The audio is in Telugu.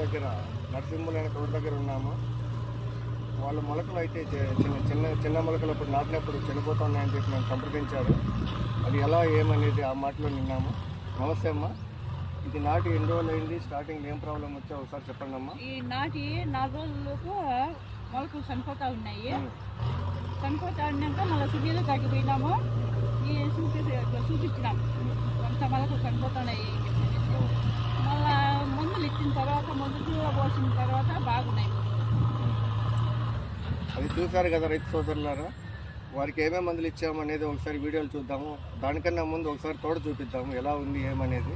దగ్గర నరసింహులైన తోట దగ్గర ఉన్నాము. వాళ్ళ మొలకలు అయితే చిన్న మొలకలు ఇప్పుడు నాటినప్పుడు చనిపోతున్నాయని చెప్పి మేము సంప్రదించారు. అది ఎలా ఏమనేది ఆ మాటలో విన్నాము. నమస్తే అమ్మా, ఇది నాటి ఎన్ని రోజులు అయింది, స్టార్టింగ్ ఏం ప్రాబ్లం వచ్చా ఒకసారి చెప్పండి అమ్మా. ఈ నాటి 4 రోజులకు మొలకలు చనిపోతూ ఉన్నాయి. చనిపోతా ఉన్నాక మళ్ళీ సుఖీలో తగ్గిపోయినాము. ఈ చూపించినాము కొంత మొలకలు చనిపోతున్నాయి. మళ్ళా మందులు ఇచ్చిన తర్వాత మందులు పోసిన తర్వాత బాగున్నాయి. అది చూసారు కదా రైతు సోదరులారా, వారికి ఏమేమి మందులు ఇచ్చాము అనేది ఒకసారి వీడియోలు చూద్దాము. దానికన్నా ముందు ఒకసారి తోట చూపిద్దాము ఎలా ఉంది ఏమనేది.